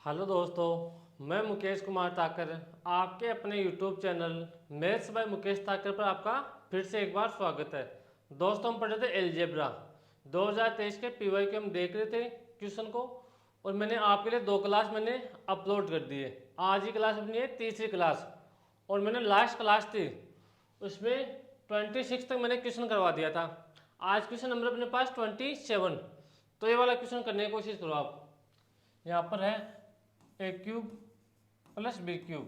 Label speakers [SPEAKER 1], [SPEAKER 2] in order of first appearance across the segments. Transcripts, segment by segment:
[SPEAKER 1] Hello दोस्तों, मैं मुकेश कुमार ताकर आपके अपने YouTube channel maths by Mukesh Takar पर आपका फिर से एक बार स्वागत है। दोस्तों, हम पढ़ रहे थे एलजेब्रा 2023 के पीवाई के हम देख रहे थे क्वेश्चन को, और मैंने आपके लिए 2 क्लास मैंने अपलोड कर दिए। आज ही क्लास अपनी है तीसरी क्लास, और मैंने लास्ट क्लास थी उसमें 26 तक मैंने क्वेश्चन करवा दिया था। आज क्वेश्चन नंबर अपने पास 27। तो ये वाला क्वेश्चन करने की कोशिश करो आप। यहाँ पर है a cube plus b cube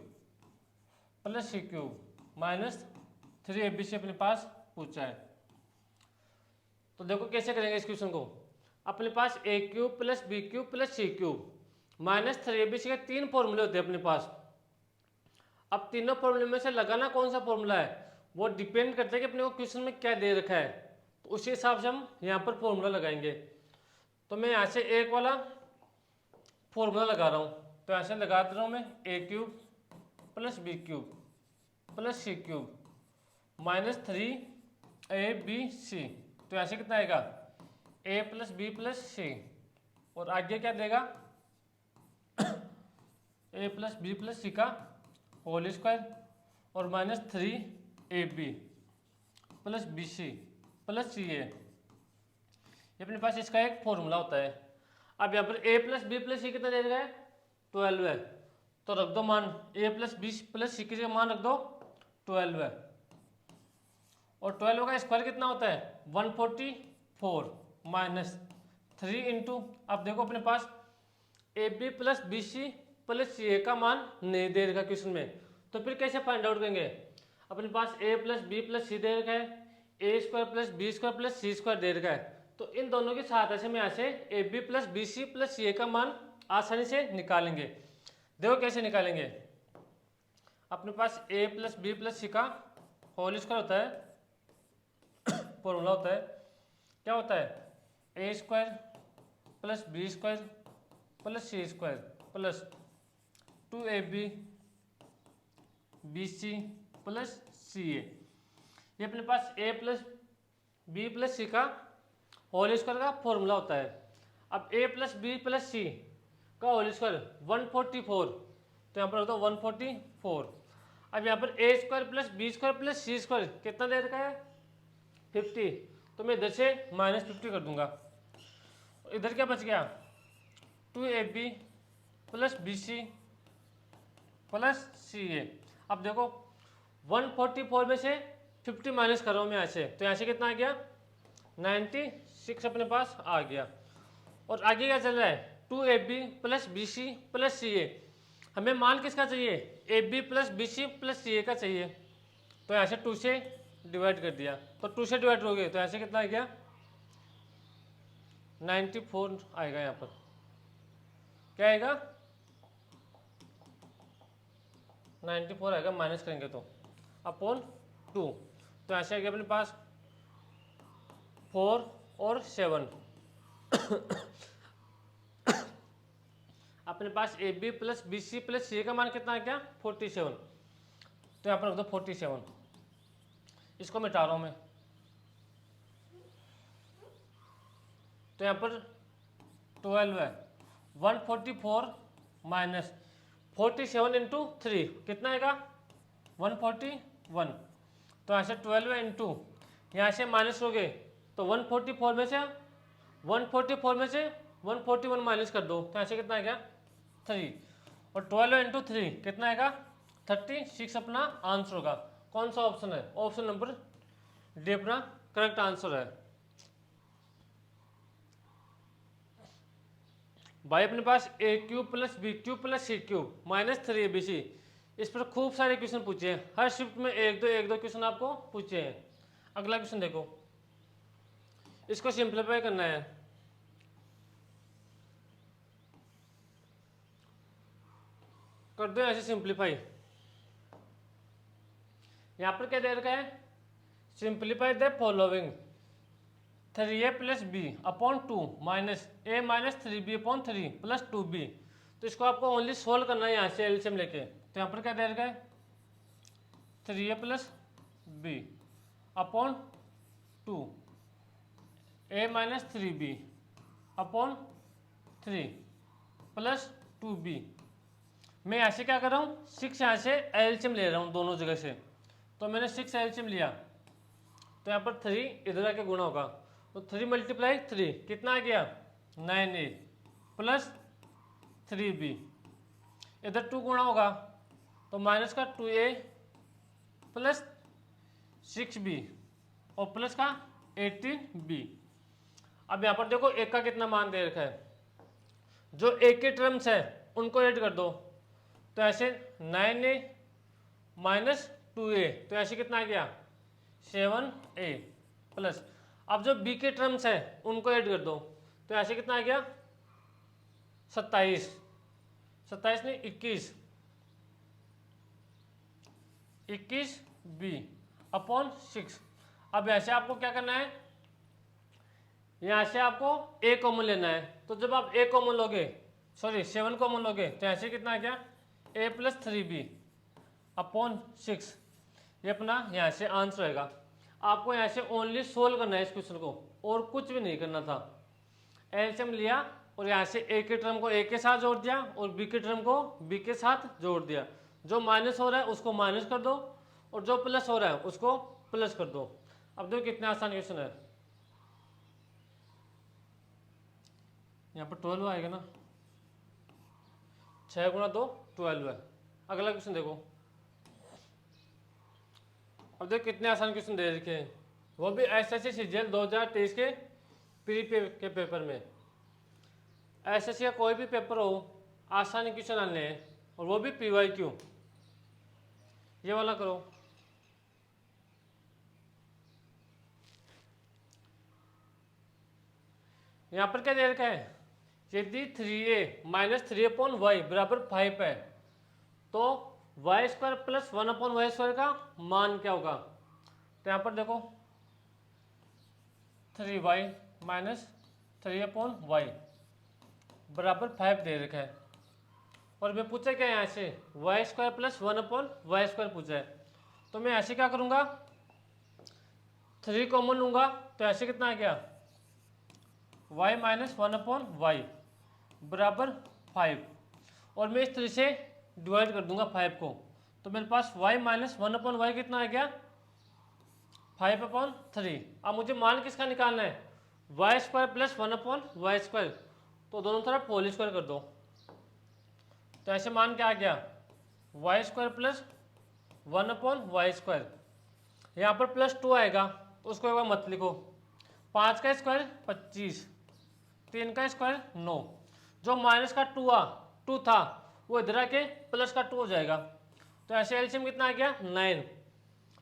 [SPEAKER 1] plus c cube minus 3ab से अपने पास पूछा है। तो देखो कैसे करेंगे इस क्वेश्चन को। अपने पास a cube plus b cube plus c cube minus 3ab के 3 फॉर्मूले होते हैं अपने पास। अब तीनों फॉर्मूले में से लगाना कौन सा फॉर्मूला है वो डिपेंड करता है कि अपने को क्वेश्चन में क्या दे रखा है, तो उसी हिसाब से हम यहाँ पर फॉर्मूला लगाएंगे। तो मैं यहाँ से एक वाला फॉर्मूला लगा रहा हूँ, तो ऐसे लगा दे रहा हूँ मैं a cube plus b cube plus c cube minus 3ab तो ऐसे कितना आएगा a plus b plus c, और आगे क्या देगा a plus b plus c का होल स्क्वायर और minus 3ab plus b c plus c a. ये अपने पास इसका एक फॉर्मूला होता है। अब यहाँ पर a प्लस बी प्लस सी कितना दे रखा है 12 है, तो रख दो मान a प्लस बी प्लस सी की जगह मान रख दो 12 है, और 12 का स्क्वायर कितना होता है 144 माइनस 3 इंटू, अब देखो अपने पास a b plus b c plus c a का मान नहीं दे रखा क्वेश्चन में, तो फिर कैसे फाइंड आउट करेंगे। अपने पास a plus b plus c दे रखा है, a square plus b square plus c square दे रखा है, तो इन दोनों की सहायता से मैं यहाँ से a b plus b c plus c a का मान आसानी से निकालेंगे। देखो कैसे निकालेंगे। अपने पास a plus b plus c का होल स्क्वायर होता है, फॉर्मूला होता है, क्या होता है a square plus b square plus c square plus 2ab b c plus c a. ये अपने पास a plus b plus c का होल स्क्वायर का फॉर्मूला होता है। अब a plus b plus c का होल स्क्वायर 144, तो यहाँ पर होता है 144। अब यहाँ पर a square plus b square plus c square कितना दे रखा है 50, तो मैं इधर से -50 कर दूंगा। इधर क्या बच गया 2ab plus b c plus c a. अब देखो 144 में से 50 माइनस कर रहा हूँ मैं यहाँ से, तो यहाँ से कितना आ गया 96 अपने पास आ गया। और आगे क्या चल रहा है 2ab plus b c plus c a. हमें मान किसका चाहिए a b plus b c plus c a का चाहिए, तो यहाँ से 2 से डिवाइड कर दिया, तो 2 से डिवाइड हो गए, तो यहाँ से कितना आ गया 94 आएगा। यहाँ पर क्या आएगा 94 आएगा, माइनस करेंगे तो अपॉन 2, तो यहाँ से आ गया अपने पास 4 और 7। अपने पास a b plus b c plus c का मान कितना आ गया 47, तो यहाँ पर रख दो 47। इसको मिटा रहा हूँ मैं, तो यहाँ पर 12 है 144 माइनस 47 इंटू 3 कितना आएगा 141, तो यहाँ से 12 इंटू यहाँ से माइनस हो गए, तो 144 में से 141 माइनस कर दो, तो यहाँ से कितना आएगा 3, और 12 इंटू 3 कितना आएगा 36 अपना आंसर होगा। कौन सा ऑप्शन है ऑप्शन नंबर डी अपना करेक्ट आंसर है। भाई अपने पास a cube plus b cube plus c cube minus 3abc, इस पर खूब सारे क्वेश्चन पूछे हैं, हर शिफ्ट में एक दो क्वेश्चन आपको पूछे हैं। अगला क्वेश्चन देखो, इसको सिंप्लीफाई करना है। कर दो ऐसे सिंप्लीफाई। यहां पर क्या दे रखा है simplify the following 3a plus b upon 2 minus a minus 3b upon 3 plus 2b। तो इसको आपको ओनली सोल्व करना है यहाँ से एलसीएम लेके, तो यहाँ पर क्या दे रखा है 3a plus b upon 2 a minus 3b upon 3 plus 2b। मैं ऐसे क्या कर रहा हूँ, 6 यहाँ से एलसीएम ले रहा हूँ दोनों जगह से, तो मैंने 6 एलसीएम लिया, तो यहाँ पर 3 इधर आके गुणा होगा, तो 3 मल्टीप्लाई 3 कितना आ गया 9a प्लस 3b, इधर 2 गुणा होगा तो माइनस का 2a प्लस 6b और प्लस का 18b। अब यहाँ पर देखो एक का कितना मान दे रखा है, जो एक के टर्म्स है उनको ऐड कर दो, तो ऐसे 9a माइनस 2a, तो ऐसे कितना आ गया 7a प्लस, अब जो b के टर्म्स है उनको ऐड कर दो, तो ऐसे कितना आ गया 27 नहीं 21b अपॉन 6। अब ऐसे आपको क्या करना है, यहाँ से आपको a कॉमन लेना है, तो जब आप a कॉमन लोगे, सॉरी 7 कॉमन लोगे, तो ऐसे कितना आ गया a प्लस 3b अपॉन 6, ये अपना यहाँ से आंसर रहेगा। आपको यहाँ से ओनली सोल्व करना है इस क्वेश्चन को, और कुछ भी नहीं करना था। एलसीएम लिया और यहाँ से a के टर्म को a के साथ जोड़ दिया और b के टर्म को b के साथ जोड़ दिया, जो माइनस हो रहा है उसको माइनस कर दो और जो प्लस हो रहा है उसको प्लस कर दो। अब देखो कितना आसान क्वेश्चन है, यहाँ पर 12 आएगा ना, 6 गुणा 2 12 है। अगला क्वेश्चन देखो, अब देखो कितने आसान क्वेश्चन दे रखे हैं, वो भी एसएससी सीजीएल 2023 के प्री के पेपर में। एसएससी का कोई भी पेपर हो, आसान क्वेश्चन आने हैं, और वो भी पीवाईक्यू। ये वाला करो, यहाँ पर क्या दे रखा है, यदि 3a माइनस 3 अपॉन वाई बराबर 5 है, तो y square plus 1 upon y square का मान क्या होगा। तो यहाँ पर देखो 3y माइनस 3 अपॉन वाई बराबर 5 दे रखा है, और मैं पूछा क्या यहाँ से y square plus 1 upon y square पूछा है, तो मैं ऐसे क्या करूँगा 3 कॉमन लूँगा, तो ऐसे कितना आ गया y माइनस 1 अपॉन वाई बराबर 5, और मैं इस तरह से डिवाइड कर दूंगा 5 को, तो मेरे पास y माइनस 1 अपॉन वाई कितना आ गया 5 अपॉन 3। अब मुझे मान किसका निकालना है, y square plus 1 upon y square, तो दोनों तरफ होल स्क्वायर कर दो, तो ऐसे मान क्या आ गया y square plus 1 upon y square. यहाँ पर प्लस 2 आएगा तो उसको एक बार मत लिखो, 5 का स्क्वायर 25, 3 का स्क्वायर 9, जो माइनस का 2 था वो इधर आके प्लस का 2 हो जाएगा, तो ऐसे एलसीएम कितना आ गया 9।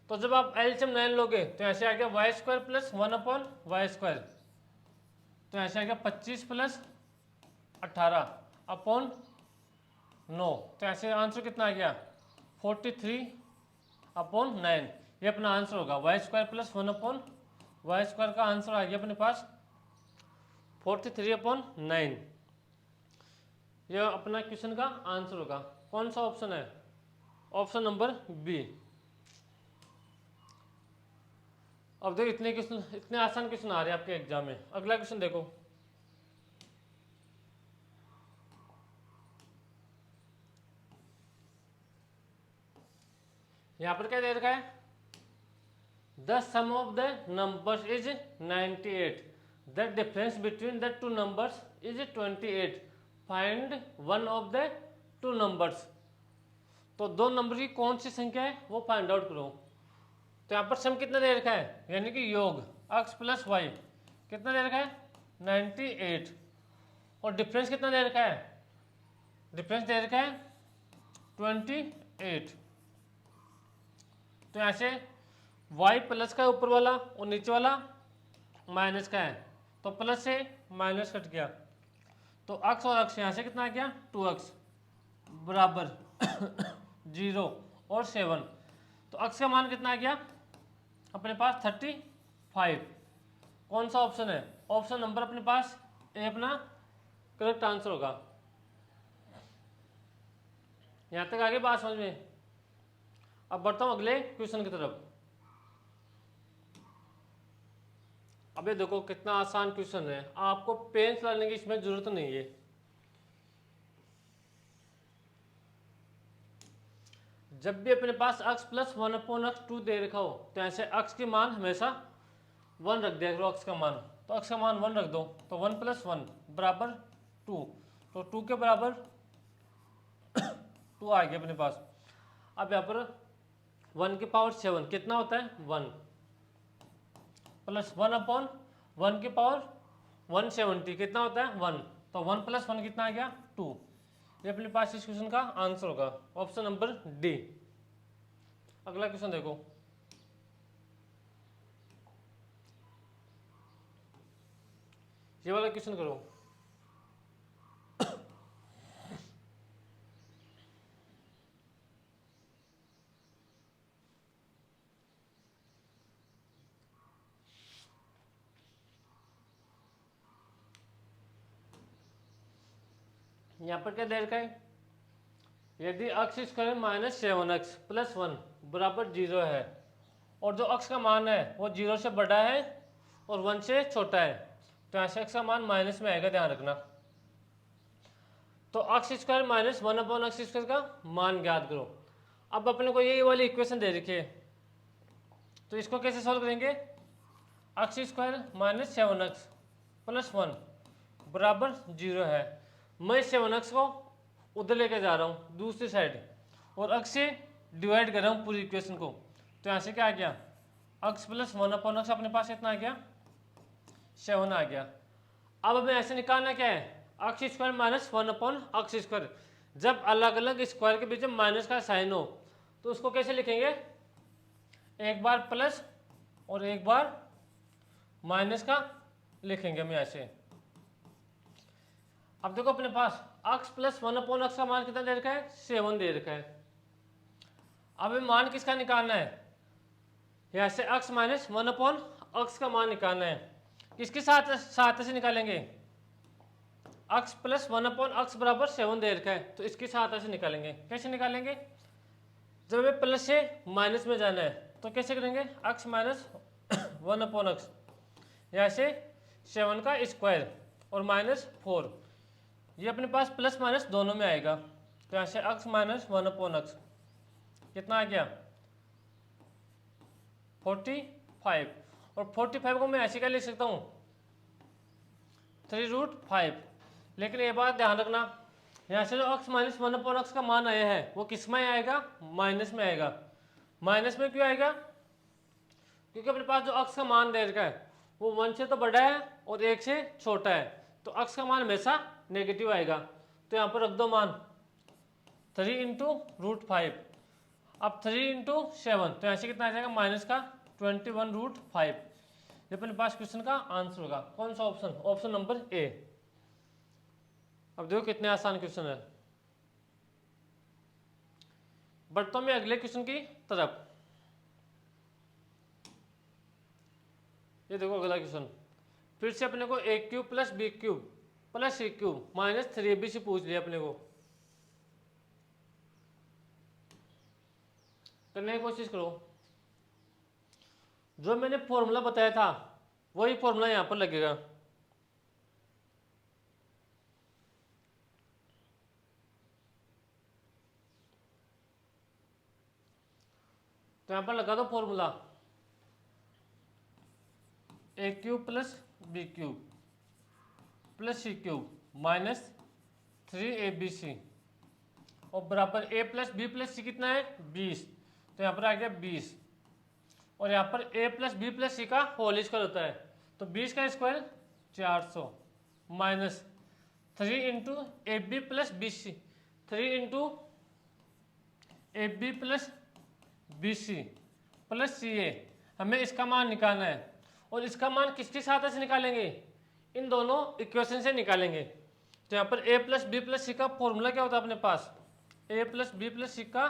[SPEAKER 1] तो जब आप एलसीएम 9 लोगे तो ऐसे आ गया y square plus 1 upon y square, तो ऐसे आ गया 25 प्लस 18 अपॉन 9, तो ऐसे आंसर कितना आ गया 43 अपॉन 9। ये अपना आंसर होगा y square plus 1 upon y square का आंसर आ गया अपने पास 43 अपॉन 9। यह अपना क्वेश्चन का आंसर होगा। कौन सा ऑप्शन है, ऑप्शन नंबर बी। अब देखो इतने क्वेश्चन, इतने आसान क्वेश्चन आ रहे हैं आपके एग्जाम में। अगला क्वेश्चन देखो, यहां पर क्या दे रखा है, the sum of the numbers is 98, the difference between the two numbers is 28, find one of the two numbers. तो दो नंबर की कौन सी संख्या है वो फाइंड आउट करो। तो यहाँ पर सम कितना दे रखा है, यानी कि योग x प्लस वाई कितना दे रखा है 98, और डिफरेंस कितना दे रखा है, डिफरेंस दे रखा है 28। तो यहाँ से y प्लस का ऊपर वाला और नीचे वाला माइनस का है, तो प्लस से माइनस कट गया, तो x और x यहाँ से कितना आ गया 2x बराबर 0 और 7। तो x का मान कितना आ गया अपने पास 35। कौन सा ऑप्शन है, ऑप्शन नंबर अपने पास ए अपना करेक्ट आंसर होगा। यहां तक आगे बात समझ में। अब बढ़ता हूं अगले क्वेश्चन की तरफ। अब ये देखो कितना आसान क्वेश्चन है, आपको पेन चलाने की इसमें जरूरत नहीं है। जब भी अपने पास x प्लस 1/(x) 2 दे रखा हो तो ऐसे x की मान हमेशा 1 रख दिया करो। x का मान, तो x का मान 1 रख दो, तो 1 + 1 बराबर 2, तो 2 के बराबर 2 आ गया अपने पास। अब यहाँ पर 1 की पावर 7 कितना होता है 1, प्लस 1/1 की पावर 170 कितना होता है 1, तो 1 + 1 कितना आ गया 2। ये अपने पास इस क्वेश्चन का आंसर होगा ऑप्शन नंबर डी। अगला क्वेश्चन देखो, ये वाला क्वेश्चन करो। यहाँ पर क्या दे रखा है, यदि x² - 7x + 1 बराबर 0 है और जो x का मान है वो 0 से बड़ा है और 1 से छोटा है, तो यहाँ से x का मान माइनस में आएगा, ध्यान रखना। तो x² - 1/(x²) का मान ज्ञात करो। अब अपने को ये वाली इक्वेशन दे रखी है, तो इसको कैसे सॉल्व करेंगे, x² - 7x + 1 बराबर 0 है। मैं 7x को उधर लेके जा रहा हूँ दूसरी साइड और x से डिवाइड कर रहा हूँ पूरी इक्वेशन को, तो यहाँ से क्या आ गया x + 1/(x) अपने पास कितना आ गया 7 आ गया। अब हमें ऐसे निकालना क्या है, x² - 1/(x²), जब अलग अलग स्क्वायर के बीच में माइनस का साइन हो तो उसको कैसे लिखेंगे, एक बार प्लस और एक बार माइनस का लिखेंगे हम ऐसे। अब देखो अपने पास x + 1/(x) का मान कितना दे रखा है 7 दे रखा है। अब हमें मान किसका निकालना है, यहाँ से x - 1/(x) का मान निकालना है। किसके साथ से निकालेंगे, x + 1/(x) बराबर 7 दे रखा है, तो इसकी सहायता से निकालेंगे। कैसे निकालेंगे, जब हमें प्लस से माइनस में जाना है तो कैसे करेंगे, x - 1/(x), यहाँ से 7 का स्क्वायर और -4, ये अपने पास प्लस माइनस दोनों में आएगा, तो यहाँ से x - 1/(x) कितना आ गया 45, और 45 को मैं ऐसे क्या लिख सकता हूँ 3√5। लेकिन ये बात ध्यान रखना, यहाँ से जो x - 1/(x) का मान आया है वो किस में आएगा, माइनस में आएगा। माइनस में क्यों आएगा, क्योंकि अपने पास जो x का मान दे रखा है वो 1 से तो बड़ा है और 1 से छोटा है, तो x का मान हमेशा नेगेटिव आएगा। तो यहाँ पर रख दो मान 3 × √5। अब 3 × 7, तो यहाँ से कितना आ जाएगा माइनस का 21√5। ये अपने पास क्वेश्चन का आंसर होगा। कौन सा ऑप्शन, ऑप्शन नंबर ए। अब देखो कितने आसान क्वेश्चन है। बढ़ता हूं मैं अगले क्वेश्चन की तरफ। ये देखो अगला क्वेश्चन, फिर से अपने को a³ + b³ + c³ - 3ab पूछ लिया अपने को। करने की कोशिश करो, जो मैंने फॉर्मूला बताया था वही फॉर्मूला यहां पर लगेगा। तो यहां पर लगा दो formula, a³ + b³ + c³ - 3abc और बराबर a + b + c कितना है 20, तो यहाँ पर आ गया 20, और यहाँ पर a + b + c का होल स्क्वायर होता है, तो 20 का square 400 minus 3 × ab + bc, 3 × ab + bc + ca। हमें इसका मान निकालना है, और इसका मान किसकी सहायता से निकालेंगे, इन दोनों इक्वेशन से निकालेंगे। तो यहाँ पर a + b + c का फॉर्मूला क्या होता है अपने पास, a + b + c का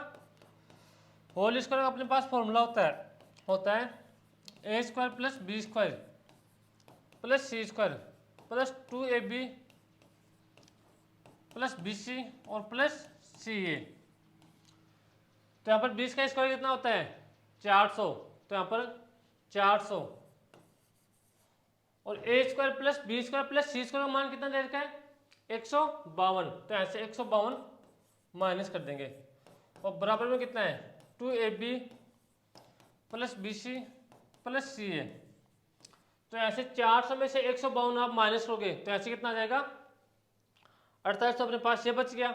[SPEAKER 1] होल स्क्वायर का अपने पास फॉर्मूला होता है a² + b² + c² + 2ab + bc और प्लस ca। तो यहाँ पर 20 का स्क्वायर कितना होता है 400, तो यहाँ पर 400 और a² + b² + c² का मान कितना दे रखा है 152, तो ऐसे 152 माइनस कर देंगे और बराबर में कितना है 2ab plus bc plus ca। तो ऐसे 400 में से 152 आप माइनस करोगे तो ऐसे कितना आ जाएगा 48। तो अपने पास ये बच गया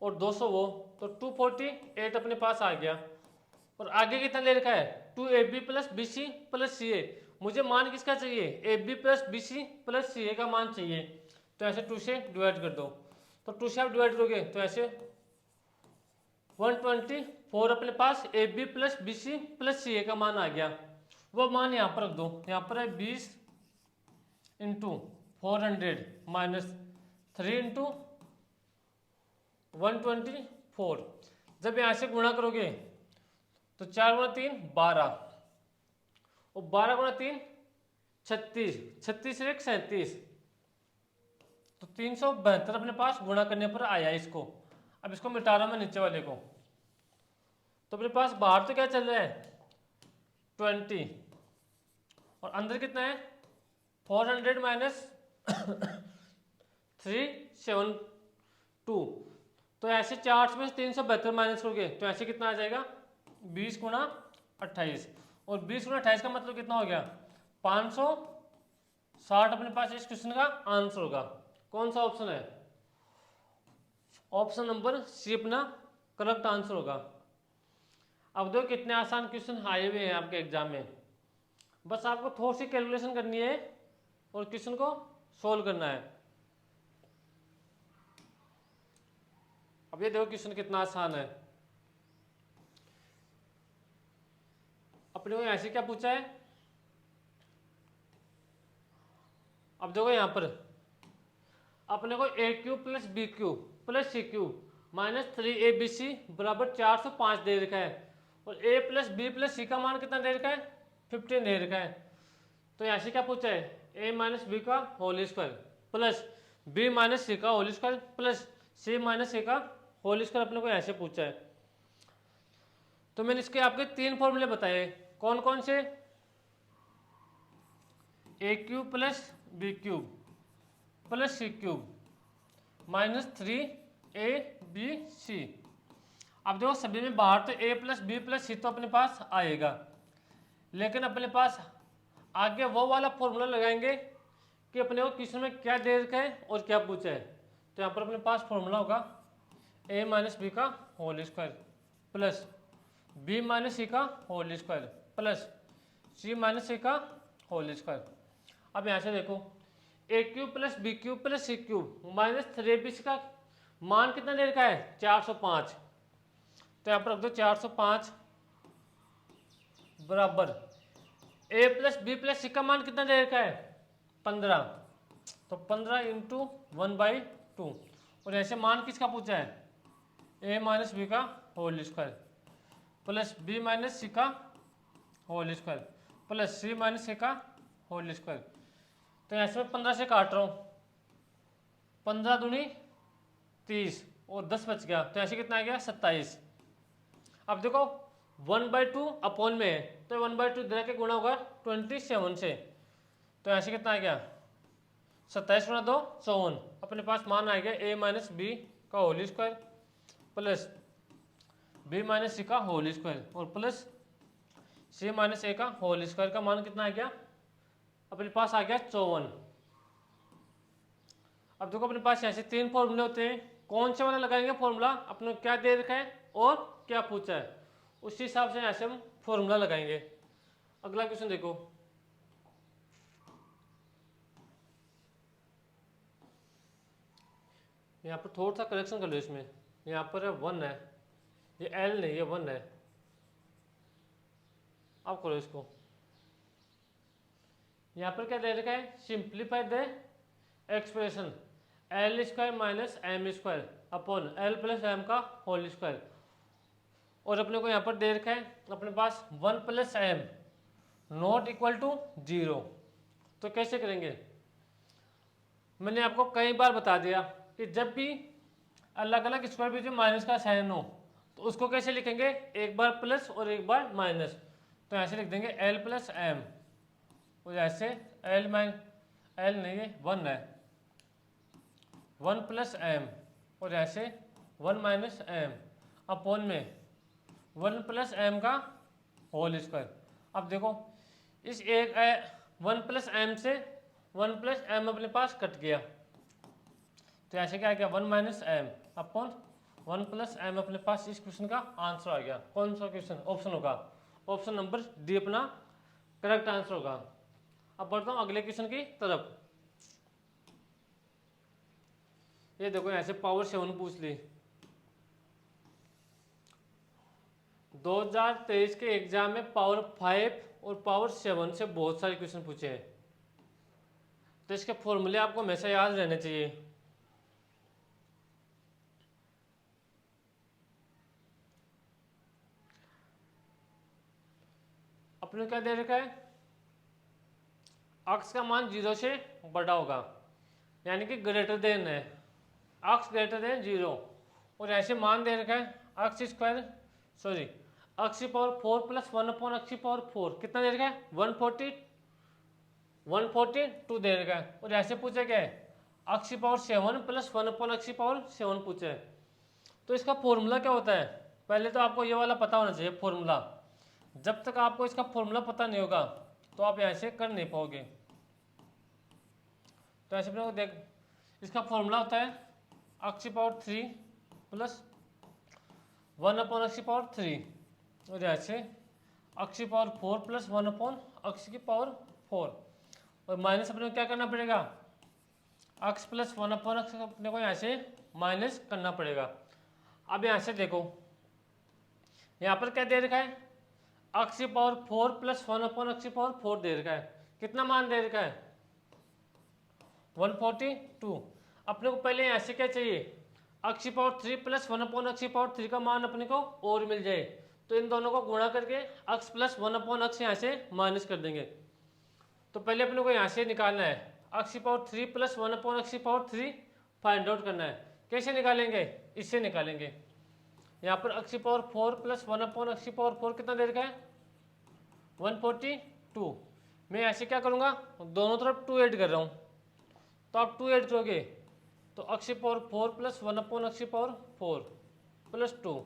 [SPEAKER 1] और 200 वो, तो 248 अपने पास आ गया। और आगे कितना ले रखा है 2ab plus bc plus ca। मुझे मान किसका चाहिए ab plus bc plus ca का मान चाहिए। तो ऐसे 2 से डिवाइड कर दो, तो 2 से आप डिवाइड करोगे तो ऐसे 124 अपने पास ab plus bc plus ca का मान आ गया। वो मान यहाँ पर रख दो, यहाँ पर है 20 इंटू 400 माइनस 3 इंटू 124। जब यहाँ से गुणा करोगे तो 4 गुणा 3 12 और 12 गुणा 3 36, 36 से 1 37, तो 372 अपने पास गुणा करने पर आया इसको। अब इसको मिटा रहा हूं मैं नीचे वाले को, तो अपने पास बाहर तो क्या चल रहा है 20 और अंदर कितना है 400 माइनस 372। तो ऐसे 4 में 372 माइनस करोगे तो ऐसे कितना आ जाएगा 20 गुणा 28, और 20 गुणा 28 का मतलब कितना हो गया 560 अपने पास इस क्वेश्चन का आंसर होगा। कौन सा ऑप्शन है ऑप्शन नंबर सी अपना करेक्ट आंसर होगा। अब देखो कितने आसान क्वेश्चन आए हुए हैं आपके एग्जाम में, बस आपको थोड़ी सी कैलकुलेशन करनी है और क्वेश्चन को सोल्व करना है। अब ये देखो क्वेश्चन कितना आसान है। अपने को ऐसे क्या पूछा है, अब देखो यहां पर अपने को a cube plus b cube plus c cube minus 3abc बराबर 405 दे रखा है, और a plus b plus c का मान कितना दे रखा है 15 दे रखा है। तो ऐसे क्या पूछा है a माइनस बी का whole square plus b minus c का whole square plus c minus a का होल स्क्वायर अपने को ऐसे पूछा है। तो मैंने इसके आपके 3 फॉर्मूले बताए, कौन कौन से a cube plus b cube plus c cube minus 3abc। अब देखो सभी में बाहर तो a plus b plus c तो अपने पास आएगा, लेकिन अपने पास आगे वो वाला फॉर्मूला लगाएंगे कि अपने को क्वेश्चन में क्या दे रखा है और क्या पूछा है। तो यहाँ पर अपने पास फॉर्मूला होगा a माइनस बी का whole square plus b minus c का whole square plus c minus c का होल स्क्वायर। अब यहाँ से देखो a cube plus b cube plus c cube minus 3abc का मान कितना दे रखा है 405। तो यहाँ पर रख दो 405 बराबर a plus b plus c का मान कितना दे रखा है 15, तो 15 इंटू 1/2। और ऐसे मान किसका पूछा है a माइनस बी का whole square plus b minus c का whole square plus c minus c का होल स्क्वायर। तो ऐसे में 15 से काट रहा हूँ, 15 दूनी 30 और 10 बच गया, तो ऐसे कितना आ गया 27। अब देखो 1/2 अपॉन में है तो 1/2 इधर के गुणा होगा 27 से, तो ऐसे कितना आ गया 27 गुणा 2 54। अपने पास मान आ गया a माइनस बी का whole square plus b minus c का होल स्क्वायर और प्लस c माइनस ए का होल स्क्वायर का मान कितना आ गया अपने पास आ गया 54। अब देखो अपने पास ऐसे 3 फॉर्मूले होते हैं, कौन से वाला लगाएंगे फॉर्मूला अपने क्या दे रखा है और क्या पूछा है, उसी हिसाब से ऐसे हम फॉर्मूला लगाएंगे। अगला क्वेश्चन देखो, यहाँ पर थोड़ा सा करेक्शन कर लो इसमें, यहाँ पर है 1 है, ये L नहीं ये 1 है। अब करो इसको, यहाँ पर क्या दे रखा है simplify the expression l square minus m square upon l plus m का होल स्क्वायर, और अपने को यहाँ पर दे रखा है अपने पास 1 plus m not equal to 0। तो कैसे करेंगे, मैंने आपको कई बार बता दिया कि जब भी अलग अलग स्क्वायर बीच में माइनस का साइन हो तो उसको कैसे लिखेंगे, एक बार प्लस और एक बार माइनस। तो ऐसे लिख देंगे एल प्लस एम, और ऐसे एल नहीं है 1 है 1 प्लस एम, और ऐसे 1 माइनस एम अपॉन में 1 प्लस एम का होल स्क्वायर। अब देखो इस एक 1 प्लस एम से 1 प्लस एम अपने पास कट गया, तो ऐसे क्या आ गया 1 minus m upon 1 plus m अपने पास। इस क्वेश्चन का आंसर आ गया। कौन सा क्वेश्चन ऑप्शन होगा? ऑप्शन नंबर डी अपना करेक्ट आंसर होगा। अब बढ़ता हूँ अगले क्वेश्चन की तरफ। ये देखो ऐसे पावर 7 पूछ ली। 2023 के एग्जाम में पावर 5 और पावर 7 से बहुत सारे क्वेश्चन पूछे हैं, तो इसके फॉर्मूले आपको हमेशा याद रहने चाहिए। अपने क्या दे रखा है? अक्स का मान 0 से बड़ा होगा, यानी कि ग्रेटर देन है, अक्स ग्रेटर देन 0। और ऐसे मान दे रखा है अक्स स्क्वायर सॉरी अक्स की पावर 4 प्लस 1 अपॉन अक्स की पावर 4 कितना दे रखा है? 142 दे रखा है। और ऐसे पूछा क्या है? अक्स की पावर 7 प्लस 1 अपॉन अक्स की पावर 7 पूछा है। तो इसका फॉर्मूला क्या होता है? पहले तो आपको ये वाला पता होना चाहिए फॉर्मूला। जब तक आपको इसका फॉर्मूला पता नहीं होगा तो आप ऐसे कर नहीं पाओगे। तो ऐसे अपने को देख, इसका फॉर्मूला होता है अक्स की पावर 3 प्लस 1 अपॉन अक्स की पावर 3 और ऐसे अक्स की पावर 4 प्लस 1 अपॉन अक्स की पावर 4 और माइनस अपने को क्या करना पड़ेगा? अक्स प्लस 1 अपॉन अक्स अपने को यहाँ से माइनस करना पड़ेगा। अब यहाँ से देखो यहाँ पर क्या दे रखा है? अक्स की पावर 4 प्लस 1 अपॉन अक्स की पावर 4 दे रखा है। कितना मान दे रखा है? 142। अपने को पहले यहाँ से क्या चाहिए? अक्स की पावर 3 प्लस 1 अपॉन अक्स की पावर 3 का मान अपने को और मिल जाए, तो इन दोनों को गुणा करके अक्स प्लस 1 अपॉन अक्स यहाँ से माइनस कर देंगे। तो पहले अपने को यहाँ से निकालना है अक्स की पावर 3 प्लस 1 अपॉन अक्स की पावर 3 फाइंड आउट करना है। कैसे निकालेंगे? इससे निकालेंगे। यहाँ पर अक्स की पावर 4 प्लस 1 अपॉन अक्स की पावर 4 कितना दे रखा है? 142। मैं ऐसे क्या करूँगा? दोनों तरफ 2 ऐड कर रहा हूँ, तो आप 2 ऐड करोगे तो अक्स की पावर 4 प्लस 1 अपॉन अक्स की पावर 4 प्लस 2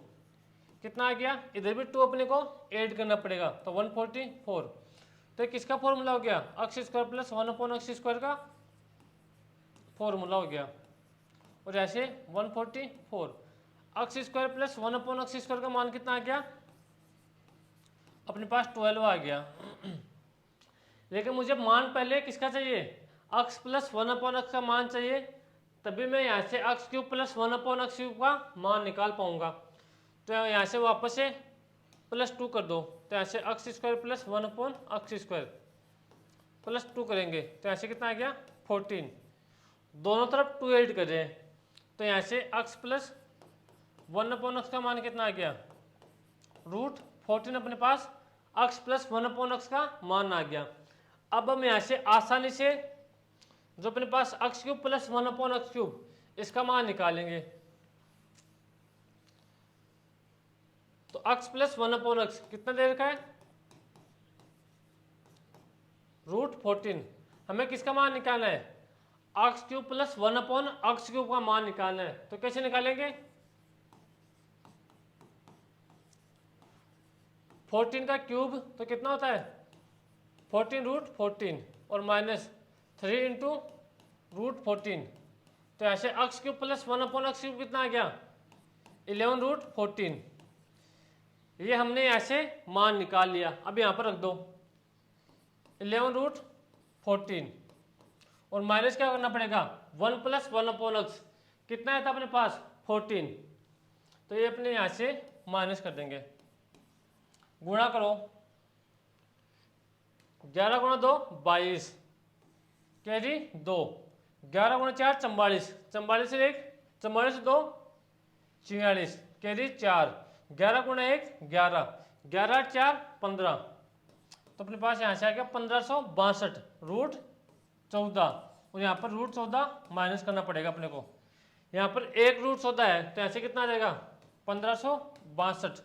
[SPEAKER 1] कितना आ गया? इधर भी 2 अपने को ऐड करना पड़ेगा, तो 144। तो किसका फॉर्मूला हो गया? अक्स स्क्वायर प्लस 1 अपॉन अक्स स्क्वायर का फॉर्मूला हो गया। और ऐसे 144 अक्स स्क्वायर प्लस 1 अपॉन अक्स स्क्वायर का मान कितना आ गया? अपने पास 12 आ गया। लेकिन मुझे मान पहले किसका चाहिए? अक्स प्लस 1 अपॉन अक्स का मान चाहिए, तभी मैं यहाँ से x cube plus 1 upon x cube का मान निकाल पाऊंगा। तो यहाँ से वापस से +2 कर दो, तो यहाँ से अक्स स्क्वायर प्लस 1 अपॉन अक्स स्क्वायर +2 करेंगे, तो यहाँ से कितना आ गया? 14। दोनों तरफ 2 ऐड कर रहे हैं, तो यहाँ से अक्स प्लस 1 अपॉन अक्स का मान कितना आ गया? √14 अपने पास अक्स प्लस 1 अपॉन अक्स का मान आ गया। अब हम यहाँ से आसानी से जो अपने पास x cube plus 1 upon x cube इसका मान निकालेंगे। तो अक्स प्लस 1 अपॉन अक्स कितना दे रखा है? √14। हमें किसका मान निकालना है? X cube plus 1 upon x cube का मान निकालना है। तो कैसे निकालेंगे? 14 का क्यूब तो कितना होता है? 14 √14 और माइनस 3 इंटू √14, तो ऐसे x cube plus 1 upon x cube कितना आ गया? 11 √14। ये हमने ऐसे मान निकाल लिया। अब यहाँ पर रख दो 11 √14 और माइनस क्या करना पड़ेगा? 1 प्लस 1 अपॉन अक्स कितना है था अपने पास? 14। तो ये अपने यहाँ से माइनस कर देंगे, गुणा करो 11 गुणा 2 22 कैरी 2, 11 गुणा 4 44, 44 से 1 44 से 2 46 कैरी 4, 11 गुणा 1 11, 11 4 15। तो अपने पास यहाँ से आ गया 1562 √14 और यहाँ पर √14 माइनस करना पड़ेगा अपने को। यहाँ पर 1 √14 है, तो ऐसे कितना आ जाएगा? 1562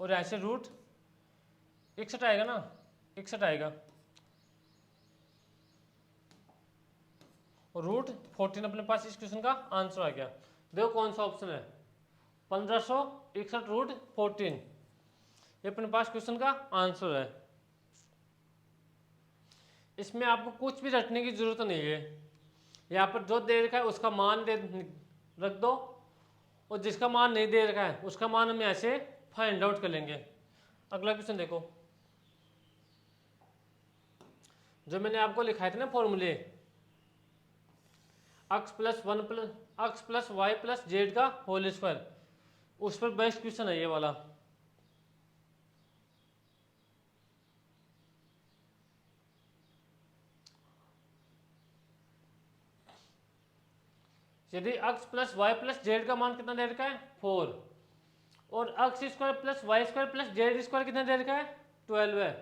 [SPEAKER 1] और ऐसे √61 आएगा ना, 61 आएगा। और √14 अपने पास इस क्वेश्चन का आंसर आ गया। देखो कौन सा ऑप्शन है? 1561 √14। ये अपने पास क्वेश्चन का आंसर है। इसमें आपको कुछ भी रटने की जरूरत नहीं है। यहाँ पर जो दे रखा है उसका मान दे रख दो, और जिसका मान नहीं दे रखा है उसका मान हम ऐसे फाइंड आउट कर लेंगे। अगला क्वेश्चन देखो, जो मैंने आपको लिखाए थे ना फॉर्मूले, x plus one plus x plus y plus z का होल स्क्वायर, उस पर बेस्ट क्वेश्चन है ये वाला। यदि x plus y plus z का मान कितना दे रखा है 4, और x square plus y square plus z square कितना दे रखा है 12 है,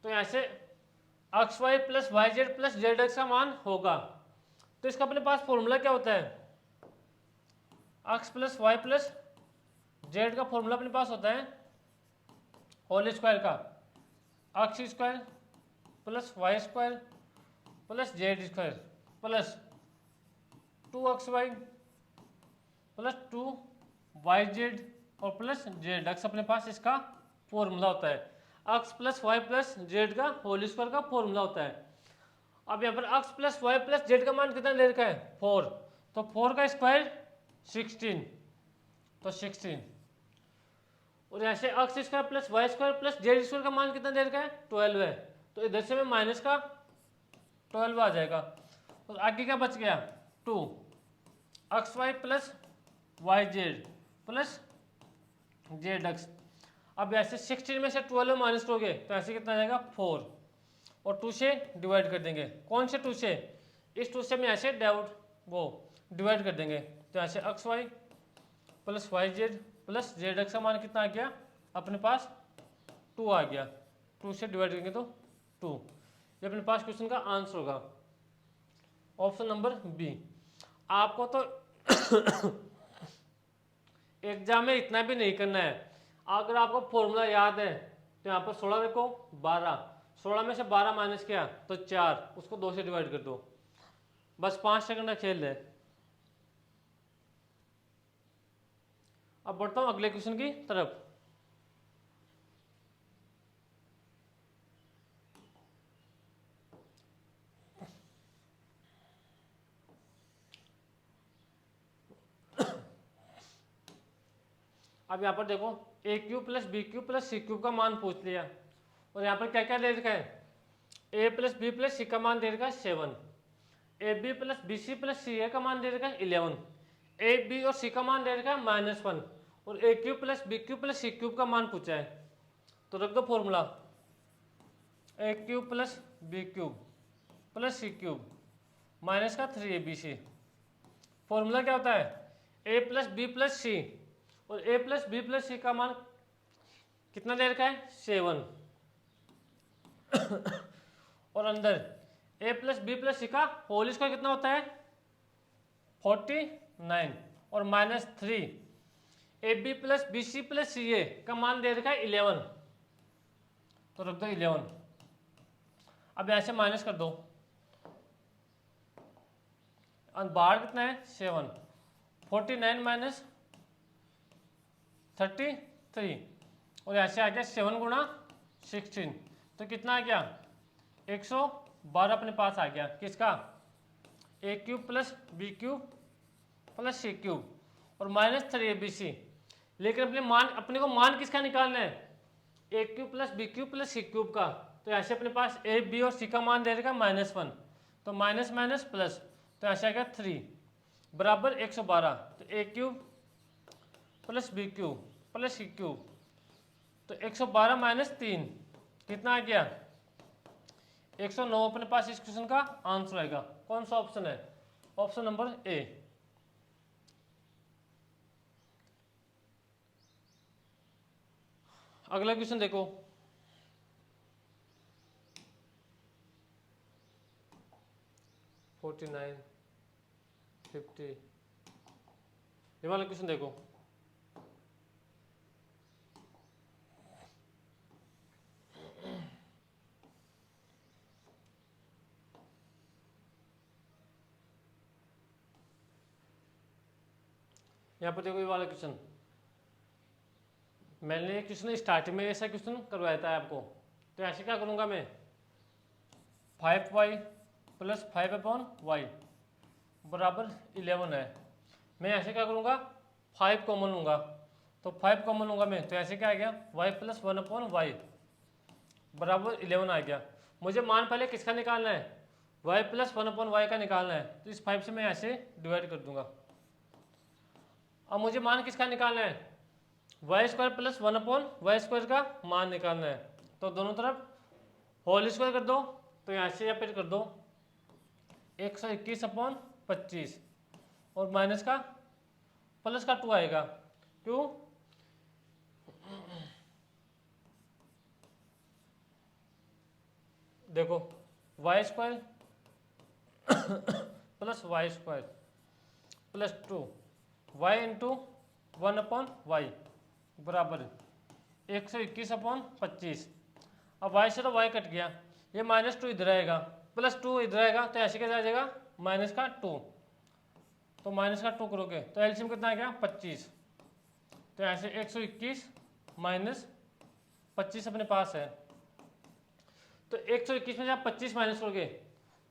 [SPEAKER 1] तो यहाँ से x y plus y z plus z x का मान होगा। तो इसका अपने पास फॉर्मूला क्या होता है, x plus y plus z का फॉर्मूला अपने पास होता है होल स्क्वायर का, x square plus y square plus z square plus 2xy plus 2yz और प्लस जेड एक्स अपने पास इसका फॉर्मूला होता है। X plus y plus z का होल स्क्वायर का फॉर्मूला होता है। अब यहाँ पर x plus y plus z का मान कितना ले रखा है 4, तो 4 का स्क्वायर 16, तो 16, और यहाँ से x square plus y square plus z square का मान कितना दे रखा है 12 है, तो इधर से में माइनस का 12 आ जाएगा। और आगे क्या बच गया 2 x y plus y z plus z x. अब ऐसे 16 में से 12 माइनस करोगे तो ऐसे कितना आ जाएगा 4, और 2 से डिवाइड कर देंगे। कौन से 2 से, इस 2 से हम ऐसे डिवाइड कर देंगे, तो ऐसे x y plus y z plus z x का मान कितना आ गया अपने पास 2 आ गया। 2 से डिवाइड करेंगे तो 2, ये अपने पास क्वेश्चन का आंसर होगा, ऑप्शन नंबर बी। आपको तो एग्जाम में इतना भी नहीं करना है। अगर आपको फॉर्मूला याद है तो यहाँ पर 16 देखो 12, 16 में से 12 माइनस किया तो 4, उसको 2 से डिवाइड कर दो, बस 5 सेकंड का खेल है। अब बढ़ता हूँ अगले क्वेश्चन की तरफ। अब यहाँ पर देखो a cube plus b cube plus c cube का मान पूछ लिया, और यहाँ पर क्या क्या दे रखा है, a plus b plus c का मान दे रखा है 7, a b plus b c plus c a का मान दे रखा है 11, ए बी और सी का मान दे रखा है -1, और a cube plus b cube plus c cube का मान पूछा है। तो रख दो formula, a cube plus b cube plus c cube minus का 3abc। फॉर्मूला क्या होता है, a plus b plus c, और a plus b plus c का मान कितना दे रखा है 7, और अंदर a plus b plus c का होल स्क्वायर कितना होता है 49, और -3 ए b plus b c plus c a का मान दे रखा है 11, तो रख दो 11। अब ऐसे माइनस कर दो, बाहर कितना है 7, 49 माइनस 33, और ऐसे आ गया 7 गुणा 16, तो कितना आ गया 112 अपने पास आ गया, किसका a cube plus b cube plus c cube, और -3abc। लेकिन अपने को मान किसका निकालना है, a cube plus b cube plus c cube का, तो ऐसे अपने पास ए बी और सी का मान दे देगा -1, तो माइनस माइनस प्लस, तो ऐसे आ गया 3 बराबर 112, तो a cube plus b cube plus c cube, तो 112 माइनस 3 कितना आ गया 109 अपने पास इस क्वेश्चन का आंसर आएगा। कौन सा ऑप्शन है, ऑप्शन नंबर ए। अगला क्वेश्चन देखो, फोर्टी 50, ये वाला क्वेश्चन देखो, यहाँ पर देखो ये वाला क्वेश्चन, मैंने क्वेश्चन स्टार्टिंग में ऐसा क्वेश्चन करवाया था आपको, तो ऐसे क्या करूँगा मैं 5y प्लस 5/y बराबर 11 है। मैं ऐसे क्या करूँगा 5 कॉमन लूँगा, तो 5 कॉमन लूँगा मैं, तो ऐसे क्या आ गया y प्लस 1/y बराबर 11 आ गया। मुझे मान पहले किसका निकालना है, y प्लस 1/y का निकालना है, तो इस 5 से मैं ऐसे डिवाइड कर दूंगा। अब मुझे मान किसका निकालना है, y² प्लस 1/y² का मान निकालना है, तो दोनों तरफ होल स्क्वायर कर दो, तो यहाँ से यहाँ पे कर दो 121/25 और माइनस का प्लस का 2 आएगा, क्यों देखो y² plus y² plus 2 y into 1/y बराबर 121/25। अब y से तो y कट गया, ये -2 इधर आएगा, +2 इधर आएगा, तो ऐसे क्या आ जाएगा माइनस का 2, तो माइनस का 2 करोगे तो एलसीएम कितना आ गया 25, तो ऐसे 121 माइनस 25 अपने पास है, तो 121 में से आप 25 माइनस करोगे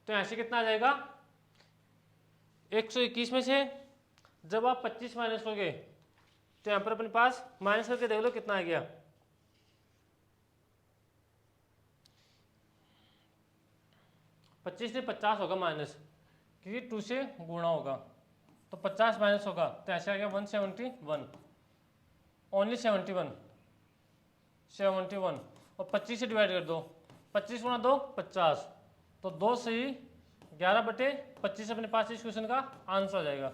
[SPEAKER 1] तो ऐसे कितना आ जाएगा 121 में से जब आप 25 माइनस करोगे तो यहाँ पर अपने पास माइनस करके देख लो कितना आ गया, पच्चीस से 50 होगा माइनस, क्योंकि 2 से गुणा होगा, तो 50 माइनस होगा, तो ऐसे आ गया 171, ओनली 71 और 25 से डिवाइड कर दो, 25 गुणा 2 50, तो 2 सही 11/25 अपने पास इस क्वेश्चन का आंसर आ जाएगा।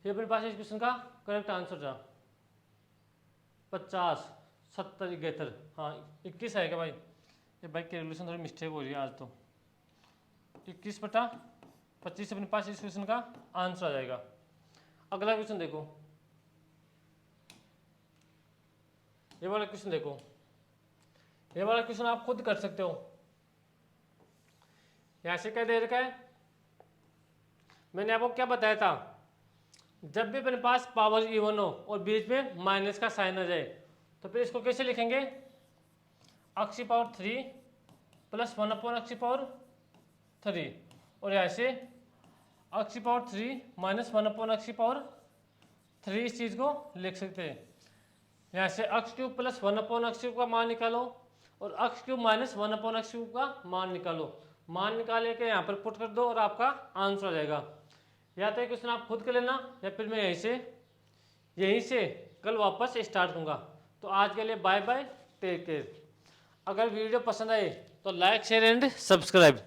[SPEAKER 1] ये अपने पास इस क्वेश्चन का करेक्ट आंसर था 50 70 71, हाँ 21 आएगा भाई, ये भाई कैलकुलेशन थोड़ी मिस्टेक हो रही है आज, तो 21/25 अपने पास इस क्वेश्चन का आंसर आ जाएगा। अगला क्वेश्चन देखो, ये वाला क्वेश्चन देखो, ये वाला क्वेश्चन आप खुद कर सकते हो। यहाँ से क्या दे रखा है, मैंने आपको क्या बताया था, जब भी अपने पास पावर इवन हो और बीच में माइनस का साइन आ जाए तो फिर इसको कैसे लिखेंगे, x की पावर 3 प्लस 1/x की पावर 3, और यहाँ से x की पावर 3 माइनस 1/x की पावर 3 इस चीज़ को लिख सकते हैं। यहाँ से x³ प्लस 1/x³ का मान निकालो और x³ माइनस 1/x³ का मान निकालो, मान निकाले के यहाँ पर पुट कर दो और आपका आंसर आ जाएगा। या तो ये क्वेश्चन आप खुद कर लेना या फिर मैं यहीं से कल वापस स्टार्ट दूंगा। तो आज के लिए बाय बाय, टेक केयर। अगर वीडियो पसंद आए तो लाइक शेयर एंड सब्सक्राइब।